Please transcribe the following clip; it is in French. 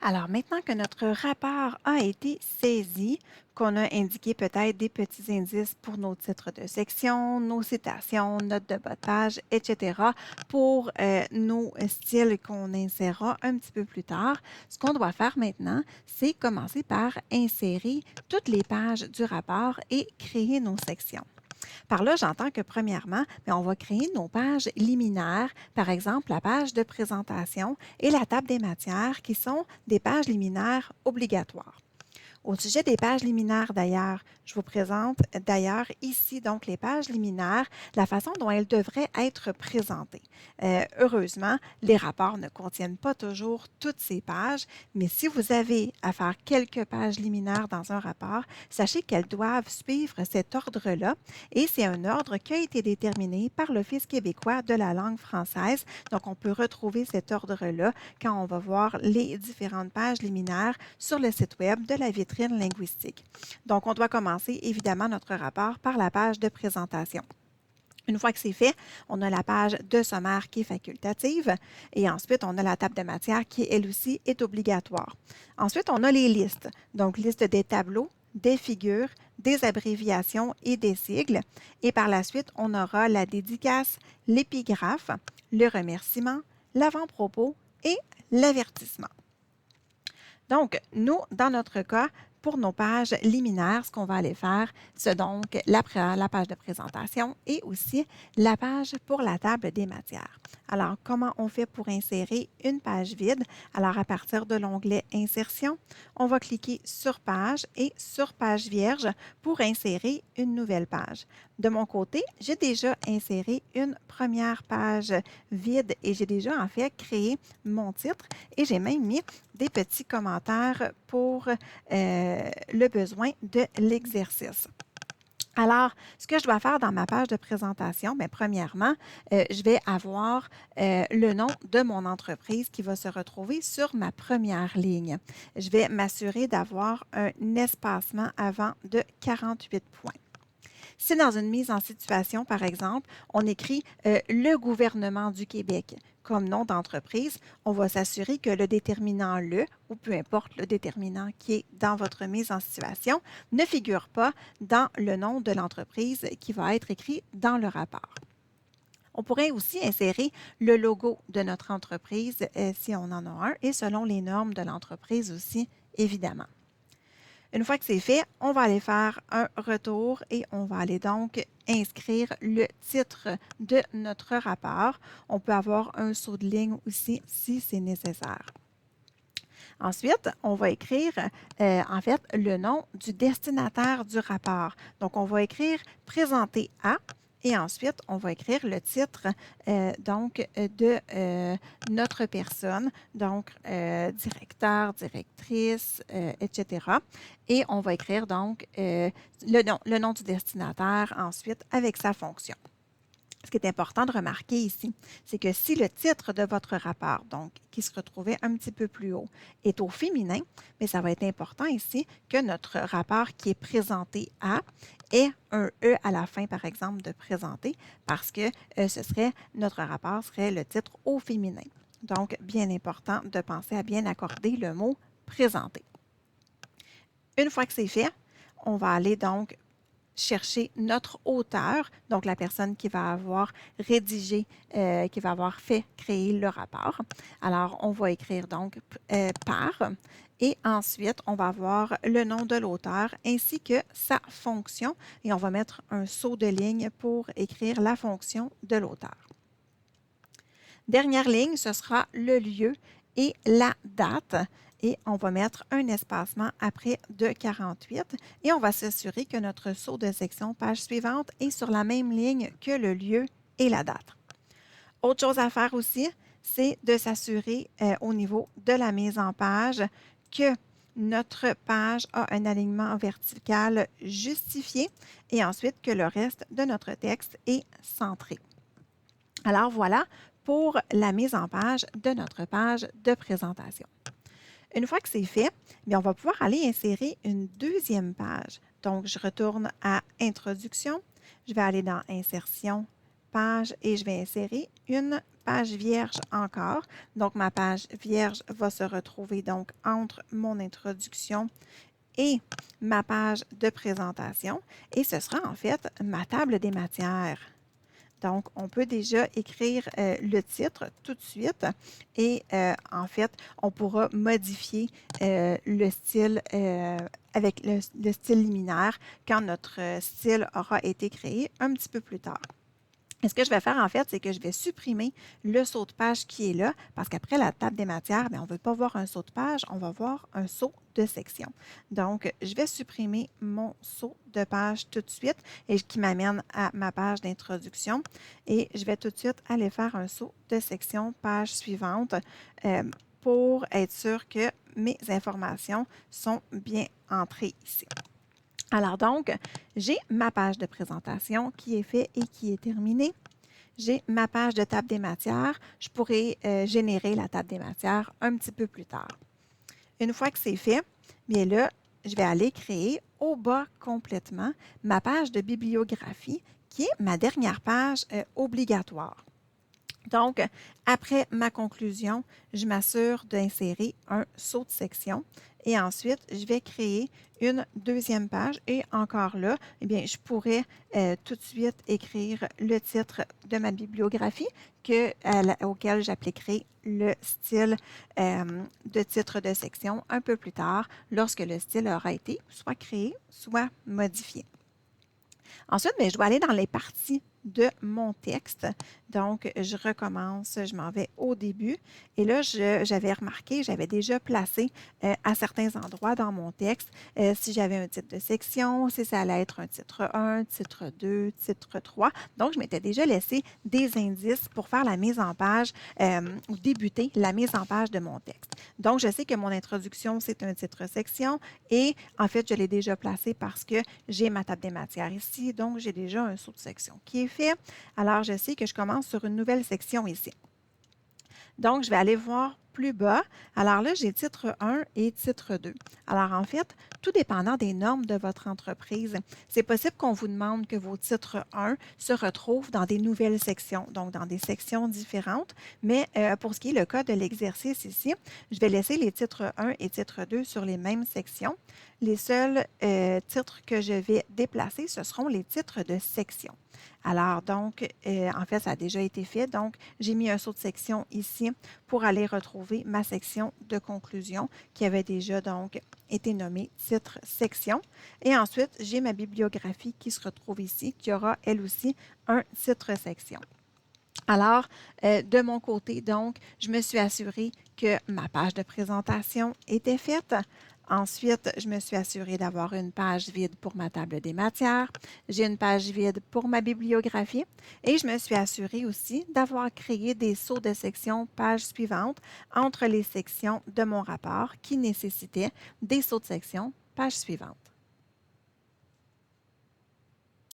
Alors maintenant que notre rapport a été saisi, qu'on a indiqué peut-être des petits indices pour nos titres de section, nos citations, notes de bas de page, etc., pour nos styles qu'on insérera un petit peu plus tard, ce qu'on doit faire maintenant, c'est commencer par insérer toutes les pages du rapport et créer nos sections. Par là, j'entends que premièrement, on va créer nos pages liminaires, par exemple la page de présentation et la table des matières qui sont des pages liminaires obligatoires. Au sujet des pages liminaires d'ailleurs, je vous présente d'ailleurs ici donc les pages liminaires, la façon dont elles devraient être présentées. Heureusement, les rapports ne contiennent pas toujours toutes ces pages, mais si vous avez à faire quelques pages liminaires dans un rapport, sachez qu'elles doivent suivre cet ordre-là et c'est un ordre qui a été déterminé par l'Office québécois de la langue française. Donc, on peut retrouver cet ordre-là quand on va voir les différentes pages liminaires sur le site web de la vitrine linguistique. Donc, on doit commencer évidemment notre rapport par la page de présentation. Une fois que c'est fait, on a la page de sommaire qui est facultative et ensuite on a la table de matière qui, elle aussi, est obligatoire. Ensuite, on a les listes, donc liste des tableaux, des figures, des abréviations et des sigles. Et par la suite, on aura la dédicace, l'épigraphe, le remerciement, l'avant-propos et l'avertissement. Donc, nous, dans notre cas, pour nos pages liminaires, ce qu'on va aller faire, c'est donc la page de présentation et aussi la page pour la table des matières. Alors, comment on fait pour insérer une page vide? Alors, à partir de l'onglet Insertion, on va cliquer sur Page et sur Page vierge pour insérer une nouvelle page. De mon côté, j'ai déjà inséré une première page vide et j'ai déjà en fait créé mon titre et j'ai même mis des petits commentaires pour le besoin de l'exercice. Alors, ce que je dois faire dans ma page de présentation, bien, premièrement, je vais avoir le nom de mon entreprise qui va se retrouver sur ma première ligne. Je vais m'assurer d'avoir un espacement avant de 48 points. Si dans une mise en situation, par exemple, on écrit le gouvernement du Québec comme nom d'entreprise, on va s'assurer que le déterminant le, ou peu importe le déterminant qui est dans votre mise en situation, ne figure pas dans le nom de l'entreprise qui va être écrit dans le rapport. On pourrait aussi insérer le logo de notre entreprise si on en a un et selon les normes de l'entreprise aussi, évidemment. Une fois que c'est fait, on va aller faire un retour et on va aller donc inscrire le titre de notre rapport. On peut avoir un saut de ligne aussi si c'est nécessaire. Ensuite, on va écrire en fait le nom du destinataire du rapport. Donc, on va écrire Présenté à et ensuite, on va écrire le titre de notre personne, donc directeur, directrice, etc. Et on va écrire donc le nom du destinataire ensuite avec sa fonction. Ce qui est important de remarquer ici, c'est que si le titre de votre rapport, donc qui se retrouvait un petit peu plus haut, est au féminin, mais ça va être important ici que notre rapport qui est présenté à ait un E à la fin, par exemple, de présenter, parce que notre rapport serait le titre au féminin. Donc, bien important de penser à bien accorder le mot présenter. Une fois que c'est fait, on va aller donc chercher notre auteur, donc la personne qui va avoir rédigé, qui va avoir fait créer le rapport. Alors, on va écrire donc par et ensuite, on va avoir le nom de l'auteur ainsi que sa fonction et on va mettre un saut de ligne pour écrire la fonction de l'auteur. Dernière ligne, ce sera le lieu et la date. Et on va mettre un espacement après de 48 et on va s'assurer que notre saut de section page suivante est sur la même ligne que le lieu et la date. Autre chose à faire aussi, c'est de s'assurer au niveau de la mise en page que notre page a un alignement vertical justifié et ensuite que le reste de notre texte est centré. Alors voilà pour la mise en page de notre page de présentation. Une fois que c'est fait, bien, on va pouvoir aller insérer une deuxième page. Donc, je retourne à Introduction, je vais aller dans Insertion, Page et je vais insérer une page vierge encore. Donc, ma page vierge va se retrouver donc entre mon introduction et ma page de présentation. Et ce sera en fait ma table des matières. Donc, on peut déjà écrire le titre tout de suite et en fait, on pourra modifier le style avec le style liminaire quand notre style aura été créé un petit peu plus tard. Et ce que je vais faire, en fait, c'est que je vais supprimer le saut de page qui est là, parce qu'après la table des matières, bien, on ne veut pas voir un saut de page, on va voir un saut de section. Donc, je vais supprimer mon saut de page tout de suite et qui m'amène à ma page d'introduction. Et je vais tout de suite aller faire un saut de section, page suivante, pour être sûr que mes informations sont bien entrées ici. Alors donc, j'ai ma page de présentation qui est faite et qui est terminée. J'ai ma page de table des matières. Je pourrais générer la table des matières un petit peu plus tard. Une fois que c'est fait, bien là, je vais aller créer au bas complètement ma page de bibliographie qui est ma dernière page obligatoire. Donc, après ma conclusion, je m'assure d'insérer un saut de section et ensuite, je vais créer une deuxième page et encore là, eh bien, je pourrais tout de suite écrire le titre de ma bibliographie auquel j'appliquerai le style de titre de section un peu plus tard lorsque le style aura été soit créé, soit modifié. Ensuite, bien, je dois aller dans les parties de mon texte. Donc, je recommence, je m'en vais au début. Et là, j'avais remarqué, j'avais déjà placé à certains endroits dans mon texte si j'avais un titre de section, si ça allait être un titre 1, titre 2, titre 3. Donc, je m'étais déjà laissé des indices pour faire la mise en page ou débuter la mise en page de mon texte. Donc, je sais que mon introduction, c'est un titre section et en fait, je l'ai déjà placé parce que j'ai ma table des matières ici. Donc, j'ai déjà un saut de section qui est fait. Alors, je sais que je commence sur une nouvelle section ici. Donc, je vais aller voir plus bas. Alors là, j'ai titre 1 et titre 2. Alors, en fait, tout dépendant des normes de votre entreprise, c'est possible qu'on vous demande que vos titres 1 se retrouvent dans des nouvelles sections, donc dans des sections différentes. Mais pour ce qui est le cas de l'exercice ici, je vais laisser les titres 1 et titre 2 sur les mêmes sections. Les seuls titres que je vais déplacer, ce seront les titres de section. Alors, donc, en fait, ça a déjà été fait. Donc, j'ai mis un saut de section ici pour aller retrouver ma section de conclusion qui avait déjà donc été nommée titre section. Et ensuite, j'ai ma bibliographie qui se retrouve ici, qui aura elle aussi un titre section. Alors, de mon côté, donc, je me suis assurée que ma page de présentation était faite. Ensuite, je me suis assurée d'avoir une page vide pour ma table des matières. J'ai une page vide pour ma bibliographie et je me suis assurée aussi d'avoir créé des sauts de section page suivante entre les sections de mon rapport qui nécessitaient des sauts de section page suivante.